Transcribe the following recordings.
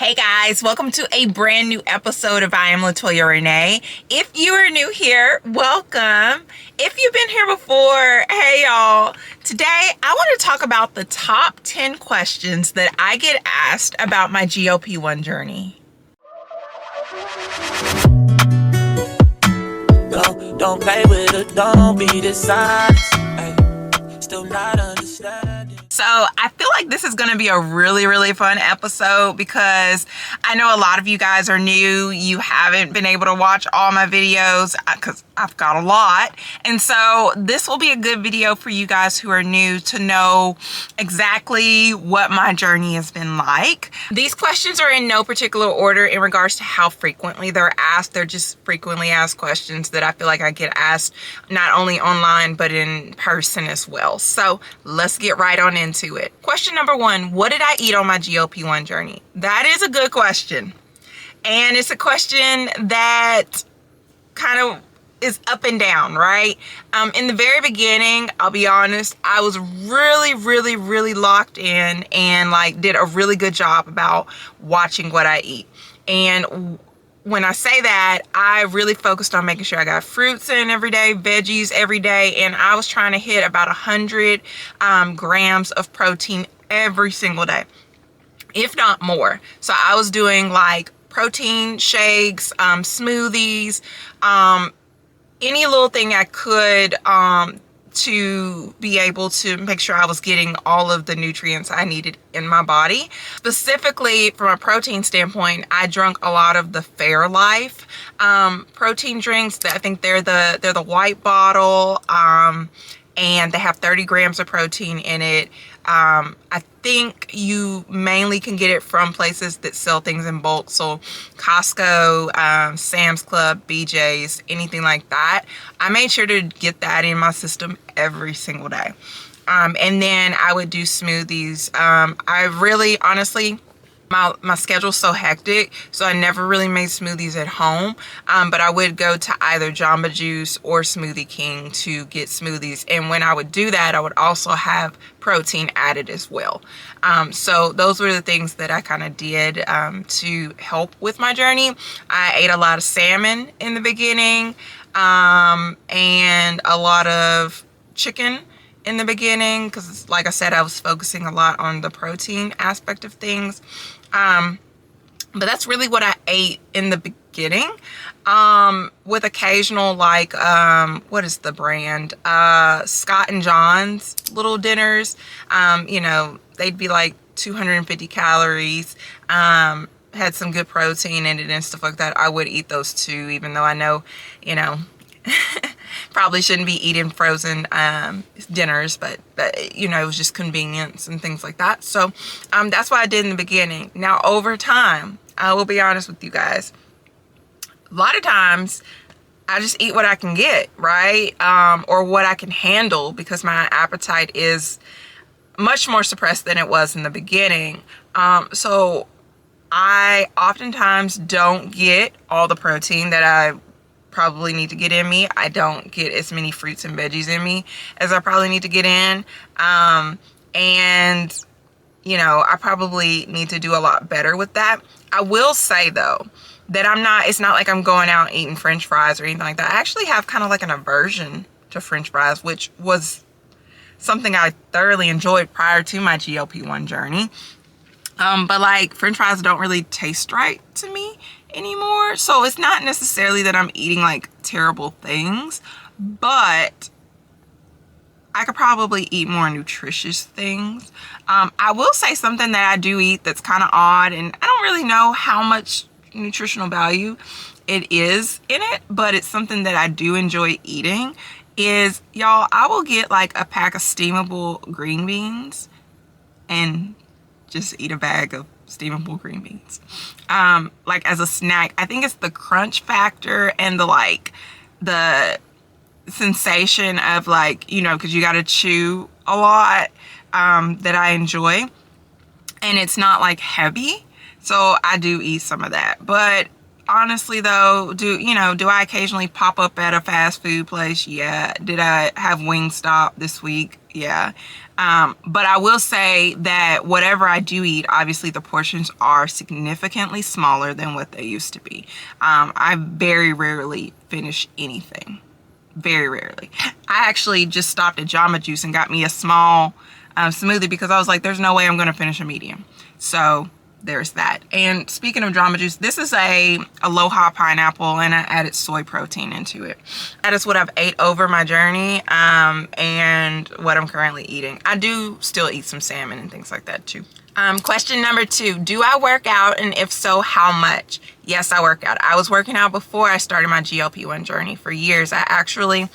Hey guys, welcome to a brand new episode of I Am Latoya Renee. If you are new here, welcome. If you've been here before, hey y'all. Today, I want to talk about the top 10 questions that I get asked about my GLP-1 journey. Don't play with it, don't be dishonest. Still not understanding. So I feel like this is going to be a really fun episode because I know a lot of you guys are new. You haven't been able to watch all my videos because I've got a lot. And so this will be a good video for you guys who are new to know exactly what my journey has been like. These questions are in no particular order in regards to how frequently they're asked. They're just frequently asked questions that I feel like I get asked not only online but in person as well. So let's get right on into it. Question number 1, what did I eat on my GLP-1 journey? That is a good question. And it's a question that kind of is up and down, right? In the very beginning, I'll be honest, I was really locked in and did a really good job about watching what I eat. And when I say that, I really focused on making sure I got fruits in every day, veggies every day, and I was trying to hit about 100 grams of protein every single day, if not more. So I was doing like protein shakes, smoothies, any little thing I could to be able to make sure I was getting all of the nutrients I needed in my body. Specifically from a protein standpoint, I drank a lot of the Fairlife protein drinks. I think they're the white bottle, and they have 30 grams of protein in it. I think you mainly can get it from places that sell things in bulk. So Costco, Sam's Club, BJ's, anything like that. I made sure to get that in my system every single day. And then I would do smoothies. I really, honestly, my schedule's so hectic, so I never really made smoothies at home, but I would go to either Jamba Juice or Smoothie King to get smoothies. And when I would do that, I would also have protein added as well. So those were the things that I kind of did to help with my journey. I ate a lot of salmon in the beginning, and a lot of chicken in the beginning because, like I said, I was focusing a lot on the protein aspect of things. But that's really what I ate in the beginning, with occasional what is the brand? Scott and John's little dinners. They'd be like 250 calories, had some good protein in it and stuff like that. I would eat those too, even though I know, probably shouldn't be eating frozen dinners, but it was just convenience and things like that. So that's what I did in the beginning. Now over time, I will be honest with you guys, a lot of times I just eat what I can get, right? Or what I can handle, because my appetite is much more suppressed than it was in the beginning. So I oftentimes don't get all the protein that I probably need to get in me. I don't get as many fruits and veggies in me as I probably need to get in. And I probably need to do a lot better with that. I will say though, that it's not like I'm going out and eating French fries or anything like that. I actually have kind of like an aversion to French fries, which was something I thoroughly enjoyed prior to my GLP-1 journey. But French fries don't really taste right to me anymore. So it's not necessarily that I'm eating terrible things, but I could probably eat more nutritious things. I will say something that I do eat that's kind of odd, and I don't really know how much nutritional value it is in it, but it's something that I do enjoy eating, is, y'all, I will get a pack of steamable green beans and just eat a bag of steamable green beans as a snack. I think it's the crunch factor and the sensation of because you got to chew a lot, that I enjoy, and it's not heavy, so I do eat some of that. But honestly though, do I occasionally pop up at a fast food place? Yeah. Did I have Wingstop this week? Yeah. But I will say that whatever I do eat, obviously the portions are significantly smaller than what they used to be. I very rarely finish anything. Very rarely. I actually just stopped at Jamba Juice and got me a small smoothie because I was like, there's no way I'm going to finish a medium. So there's that. And speaking of Jamba Juice, this is a Aloha pineapple, and I added soy protein into it. That is what I've ate over my journey, and what I'm currently eating. I do still eat some salmon and things like that too. Question number 2, do I work out, and if so, how much? Yes, I work out. I was working out before I started my GLP-1 journey. For years, I actually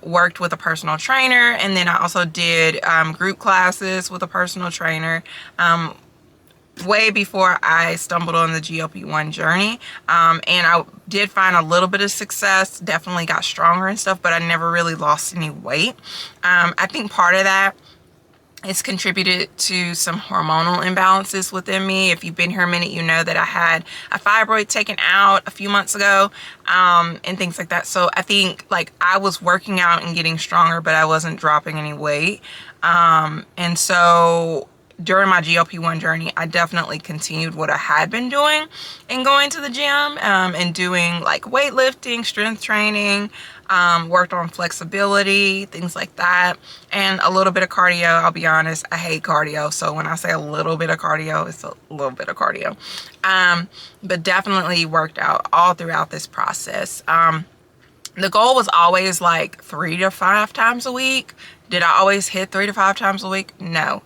worked with a personal trainer, and then I also did group classes with a personal trainer way before I stumbled on the GLP-1 journey. And I did find a little bit of success, definitely got stronger and stuff, but I never really lost any weight. I think part of that it's contributed to some hormonal imbalances within me. If you've been here a minute, you know that I had a fibroid taken out a few months ago, and things like that. So I think like I was working out and getting stronger, but I wasn't dropping any weight. And so during my GLP-1 journey, I definitely continued what I had been doing and going to the gym, and doing like weightlifting, strength training, worked on flexibility, things like that, and a little bit of cardio. I'll be honest, I hate cardio. So when I say a little bit of cardio, it's a little bit of cardio. But definitely worked out all throughout this process. The goal was always like 3 to 5 times a week. Did I always hit 3 to 5 times a week? No.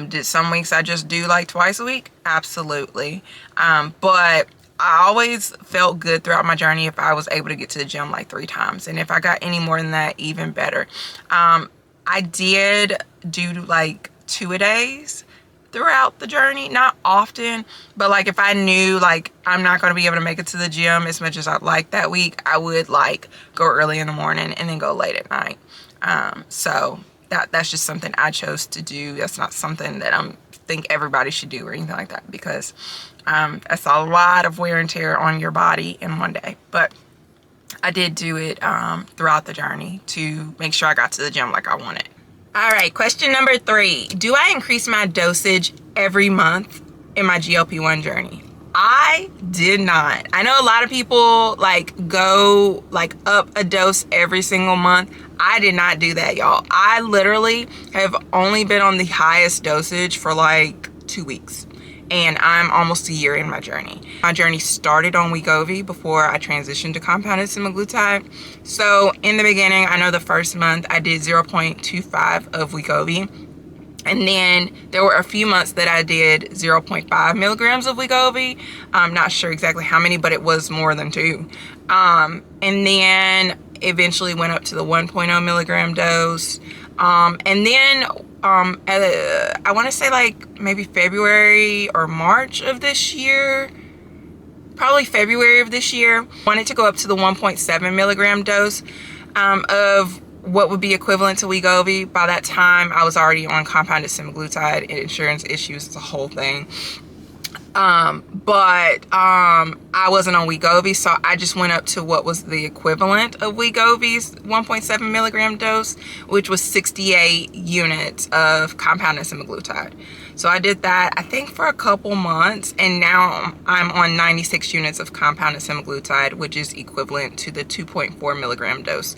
Did some weeks I just do like twice a week? Absolutely. But I always felt good throughout my journey if I was able to get to the gym like 3 times. And if I got any more than that, even better. I did do like 2-a-days throughout the journey. Not often, but like if I knew like I'm not going to be able to make it to the gym as much as I'd like that week, I would like go early in the morning and then go late at night. So that's just something I chose to do. That's not something that I think everybody should do or anything like that, because that's a lot of wear and tear on your body in one day. But I did do it throughout the journey to make sure I got to the gym like I wanted. All right, question number 3. Do I increase my dosage every month in my GLP-1 journey? I did not. I know a lot of people like go like up a dose every single month. I did not do that, y'all. I literally have only been on the highest dosage for like 2 weeks, and I'm almost a year in my journey. My journey started on Wegovy before I transitioned to compounded semaglutide. So in the beginning, I know the first month I did 0.25 of Wegovy. And then there were a few months that I did 0.5 milligrams of Wegovy. I'm not sure exactly how many, but it was more than 2. And then eventually went up to the 1.0 milligram dose. And then I want to say like maybe February or March of this year, probably February of this year, wanted to go up to the 1.7 milligram dose of what would be equivalent to Wegovy. By that time, I was already on compounded semaglutide and insurance issues. It's a whole thing. But I wasn't on Wegovy, so I just went up to what was the equivalent of Wegovy's 1.7 milligram dose, which was 68 units of compounded semaglutide. So I did that, I think, for a couple months, and now I'm on 96 units of compounded semaglutide, which is equivalent to the 2.4 milligram dose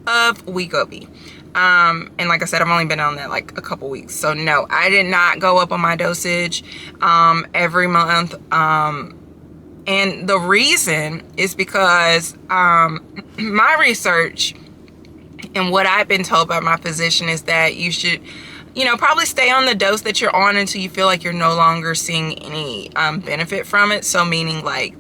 of Wegovy. And like I said, I've only been on that like a couple weeks. So no, I did not go up on my dosage every month. And the reason is because my research and what I've been told by my physician is that you should, you know, probably stay on the dose that you're on until you feel like you're no longer seeing any benefit from it. So meaning like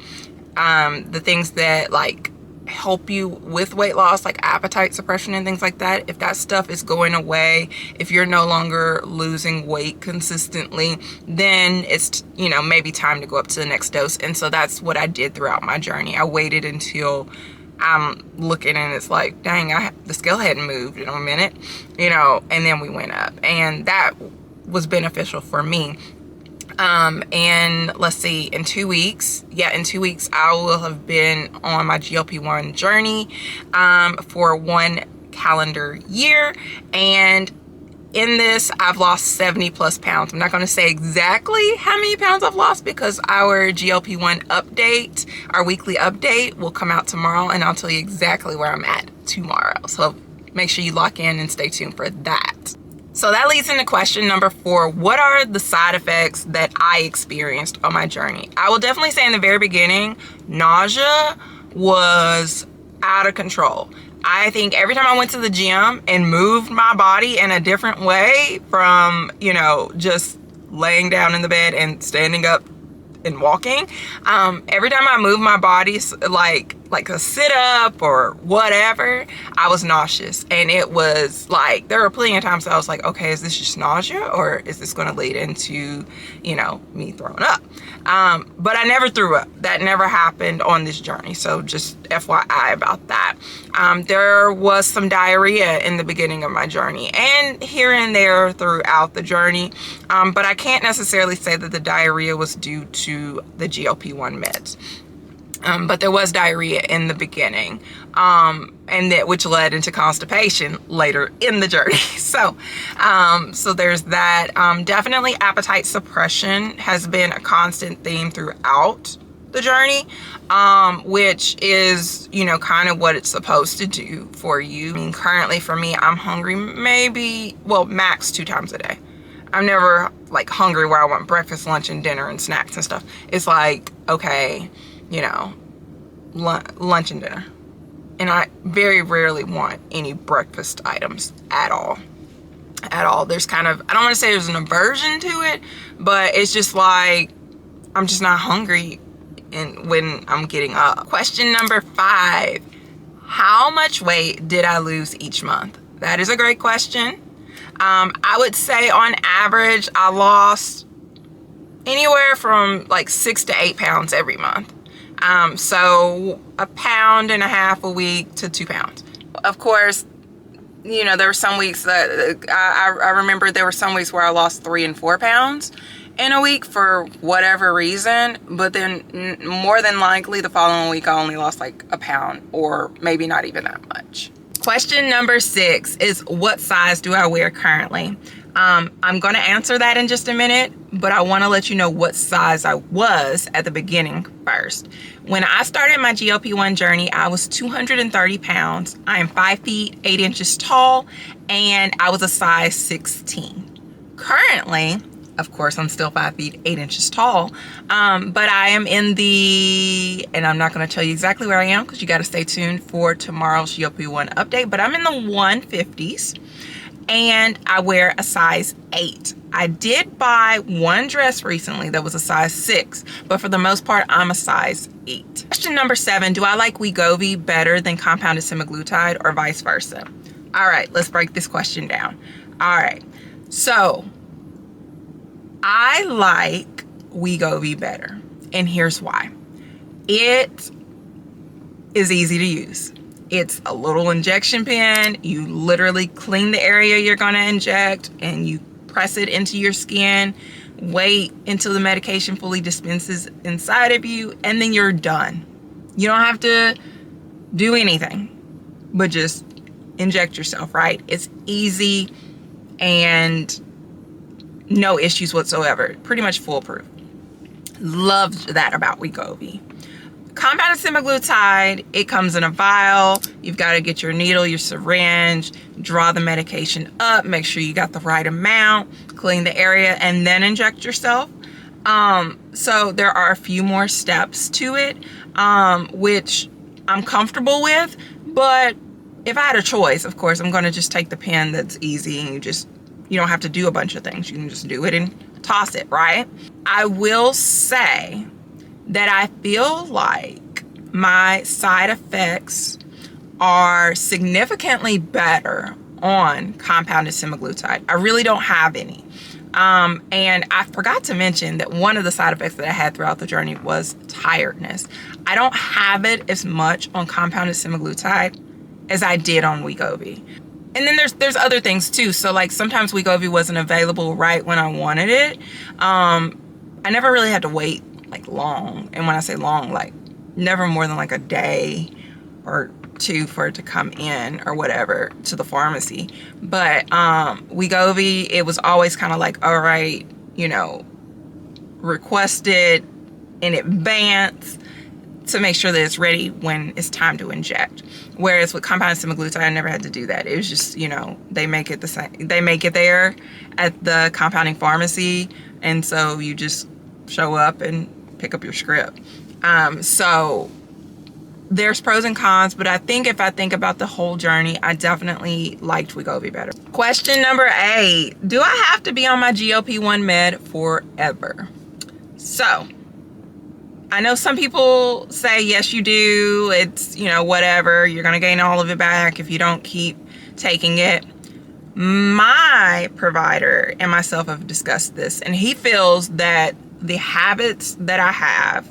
the things that like help you with weight loss, like appetite suppression and things like that, if that stuff is going away, if you're no longer losing weight consistently, then it's, you know, maybe time to go up to the next dose. And so that's what I did throughout my journey. I waited until I'm looking and it's like, dang, the scale hadn't moved in a minute, you know, and then we went up, and that was beneficial for me. And let's see, in 2 weeks, I will have been on my GLP-1 journey, for 1 calendar year. And in this, I've lost 70 plus pounds. I'm not going to say exactly how many pounds I've lost because our GLP-1 update, our weekly update, will come out tomorrow, and I'll tell you exactly where I'm at tomorrow. So make sure you lock in and stay tuned for that. So that leads into question number 4. What are the side effects that I experienced on my journey? I will definitely say in the very beginning, nausea was out of control. I think every time I went to the gym and moved my body in a different way from, you know, just laying down in the bed and standing up and walking, every time I moved my body, like a sit up or whatever, I was nauseous. And it was like, there were plenty of times I was like, okay, is this just nausea or is this going to lead into, you know, me throwing up? But I never threw up. That never happened on this journey. So just FYI about that. There was some diarrhea in the beginning of my journey and here and there throughout the journey. But I can't necessarily say that the diarrhea was due to the GLP-1 meds. But there was diarrhea in the beginning, and that which led into constipation later in the journey. So there's that. Definitely appetite suppression has been a constant theme throughout the journey, which is, you know, kind of what it's supposed to do for you. I mean, currently for me, I'm hungry max 2 times a day. I'm never like hungry where I want breakfast, lunch, and dinner and snacks and stuff. It's like, okay, you know, lunch and dinner. And I very rarely want any breakfast items at all. There's kind of, I don't want to say there's an aversion to it, but it's just like, I'm just not hungry when I'm getting up. Question number 5, how much weight did I lose each month? That is a great question. I would say on average, I lost anywhere from like 6 to 8 pounds every month. So 1.5 pounds a week to 2 pounds. Of course, you know, there were some weeks that I remember there were some weeks where I lost 3 and 4 pounds in a week for whatever reason. But then more than likely the following week, I only lost like 1 pound or maybe not even that much. Question number 6 is, what size do I wear currently? I'm going to answer that in just a minute, but I want to let you know what size I was at the beginning first. When I started my GLP-1 journey, I was 230 pounds. I am 5 feet 8 inches tall, and I was a size 16. Currently, of course, I'm still 5 feet 8 inches tall, but I am in the, and I'm not going to tell you exactly where I am because you got to stay tuned for tomorrow's GLP-1 update, but I'm in the 150s. And I wear a size 8. I did buy one dress recently that was a size 6, but for the most part, I'm a size 8. Question number 7, do I like Wegovy better than compounded semaglutide or vice versa? All right, let's break this question down. All right, so I like Wegovy better, and here's why. It is easy to use. It's a little injection pen. You literally clean the area you're going to inject and you press it into your skin, wait until the medication fully dispenses inside of you, and then you're done. You don't have to do anything but just inject yourself, right? It's easy and no issues whatsoever. Pretty much foolproof. Loved that about Wegovy. Compounded semaglutide, it comes in a vial. You've got to get your needle, your syringe, draw the medication up, make sure you got the right amount, clean the area, and then inject yourself. So there are a few more steps to it, which I'm comfortable with. But if I had a choice, of course, I'm going to just take the pen that's easy and you don't have to do a bunch of things. You can just do it and toss it, right? I will say that I feel like my side effects are significantly better on compounded semaglutide. I really don't have any. And I forgot to mention that one of the side effects that I had throughout the journey was tiredness. I don't have it as much on compounded semaglutide as I did on Wegovy. And then there's other things too. So like sometimes Wegovy wasn't available right when I wanted it. I never really had to wait like long. And when I say long, like never more than like a day or for it to come in or whatever to the pharmacy. But Wegovy, it was always kind of like, all right, you know, request it in advance to make sure that it's ready when it's time to inject. Whereas with compounded semaglutide, I never had to do that. It was just, you know, they make it the same. They make it there at the compounding pharmacy, and so you just show up and pick up your script. So there's pros and cons, but I think if I think about the whole journey, I definitely liked Wegovy better. Question number 8. Do I have to be on my GLP-1 med forever? So, I know some people say, yes, you do. It's, you know, whatever. You're going to gain all of it back if you don't keep taking it. My provider and myself have discussed this, and he feels that the habits that I have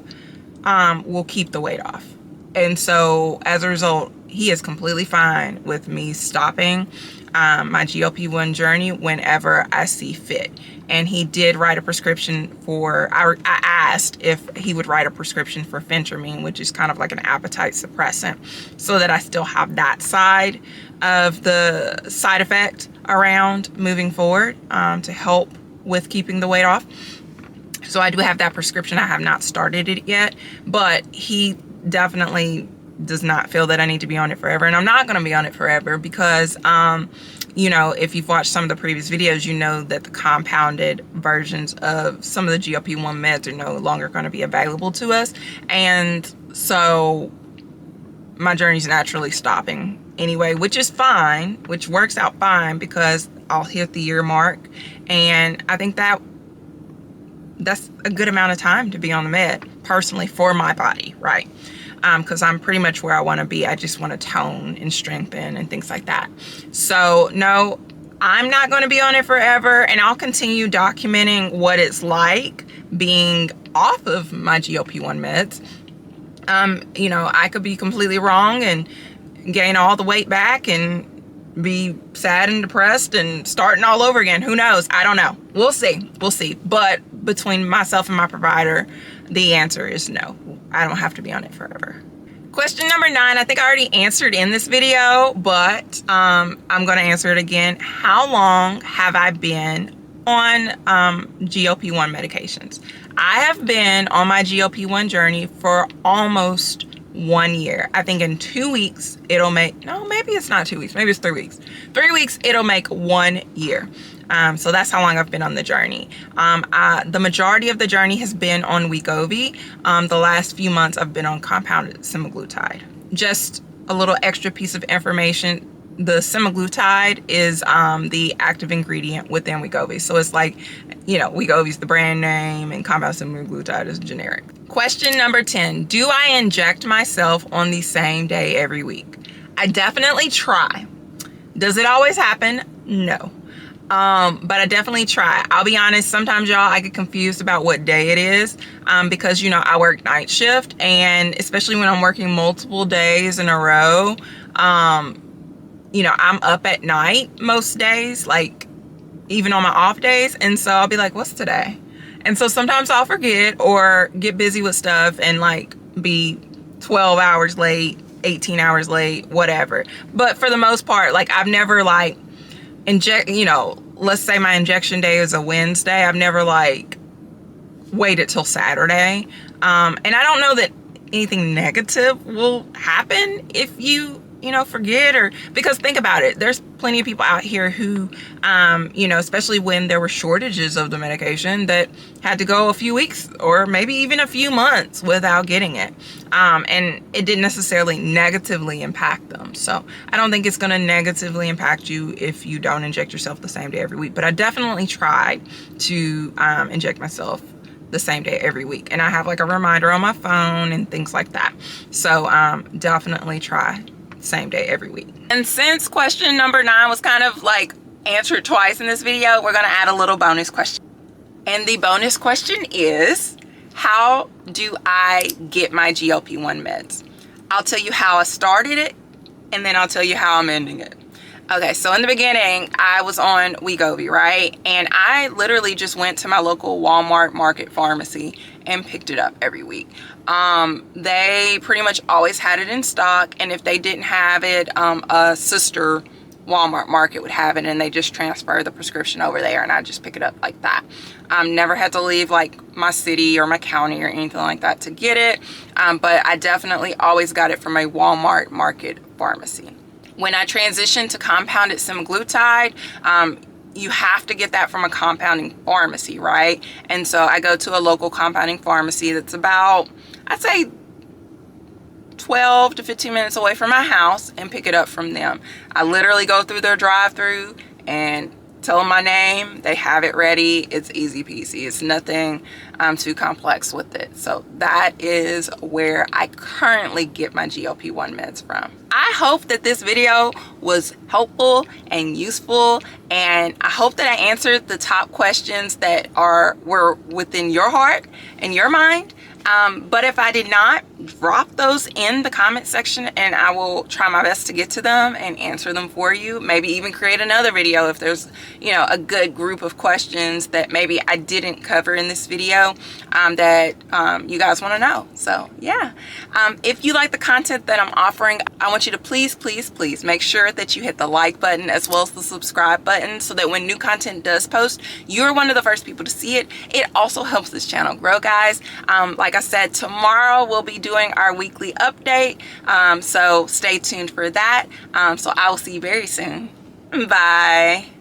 will keep the weight off. And so as a result, he is completely fine with me stopping my GLP-1 journey whenever I see fit. And he did write a prescription for, I asked if he would write a prescription for phentermine, which is kind of like an appetite suppressant, so that I still have that side of the side effect around moving forward to help with keeping the weight off. So I do have that prescription. I have not started it yet, but he definitely does not feel that I need to be on it forever. And I'm not going to be on it forever because, you know, if you've watched some of the previous videos, you know that the compounded versions of some of the GLP-1 meds are no longer going to be available to us. And so my journey's naturally stopping anyway, which is fine, which works out fine because I'll hit the year mark. And I think that's a good amount of time to be on the med, personally, for my body, right? Because I'm pretty much where I want to be. I just want to tone and strengthen and things like that. So no, I'm not going to be on it forever, and I'll continue documenting what it's like being off of my GLP-1 meds. You know, I could be completely wrong and gain all the weight back and be sad and depressed and starting all over again. Who knows? I don't know. We'll see. We'll see. But between myself and my provider, the answer is no. I don't have to be on it forever. Question number 9, I think I already answered in this video, but I'm going to answer it again. How long have I been on GLP-1 medications? I have been on my GLP-1 journey for almost 1 year. I think in 2 weeks it'll make, no, maybe it's not 2 weeks, maybe it's 3 weeks. 3 weeks it'll make 1 year. So that's how long I've been on the journey. The majority of the journey has been on Wegovy. The last few months I've been on compounded semaglutide. Just a little extra piece of information. The semaglutide is the active ingredient within Wegovy. So it's like, you know, Wegovy's the brand name and compounded semaglutide is generic. Question number 10, do I inject myself on the same day every week? I definitely try. Does it always happen? No. But I definitely try. I'll be honest, sometimes y'all, I get confused about what day it is, because, you know, I work night shift, and especially when I'm working multiple days in a row, you know, I'm up at night most days, like even on my off days. And so I'll be like, what's today? And so sometimes I'll forget or get busy with stuff and like be 12 hours late, 18 hours late, whatever. But for the most part, like I've never like you know, let's say my injection day is a Wednesday. I've never like waited till Saturday. And I don't know that anything negative will happen if you know, forget, or because think about it, there's plenty of people out here who, you know, especially when there were shortages of the medication, that had to go a few weeks or maybe even a few months without getting it. And it didn't necessarily negatively impact them. So I don't think it's going to negatively impact you if you don't inject yourself the same day every week. But I definitely try to inject myself the same day every week. And I have like a reminder on my phone and things like that. So definitely try same day every week. And since question number 9 was kind of like answered twice in this video, we're going to add a little bonus question. And the bonus question is, how do I get my GLP-1 meds? I'll tell you how I started it, and then I'll tell you how I'm ending it. Okay, so in the beginning, I was on Wegovy, right? And I literally just went to my local Walmart market pharmacy and picked it up every week. They pretty much always had it in stock, and if they didn't have it, a sister Walmart Market would have it, and they just transfer the prescription over there, and I just pick it up like that. Never had to leave like my city or my county or anything like that to get it, but I definitely always got it from a Walmart Market pharmacy. When I transitioned to compounded semaglutide, you have to get that from a compounding pharmacy, right? And so I go to a local compounding pharmacy that's about, I'd say, 12 to 15 minutes away from my house, and pick it up from them. I literally go through their drive-through and tell them my name. They have it ready. It's easy peasy. It's nothing too complex with it. So that is where I currently get my GLP-1 meds from. I hope that this video was helpful and useful, and I hope that I answered the top questions that were within your heart and your mind. But if I did not, drop those in the comment section, and I will try my best to get to them and answer them for you. Maybe even create another video if there's, you know, a good group of questions that maybe I didn't cover in this video that you guys want to know. So yeah, if you like the content that I'm offering, I want you to please make sure that you hit the like button as well as the subscribe button, so that when new content does post, you're one of the first people to see it. It also helps this channel grow, guys. Like I said, tomorrow we'll be doing our weekly update, so stay tuned for that. So I will see you very soon. Bye.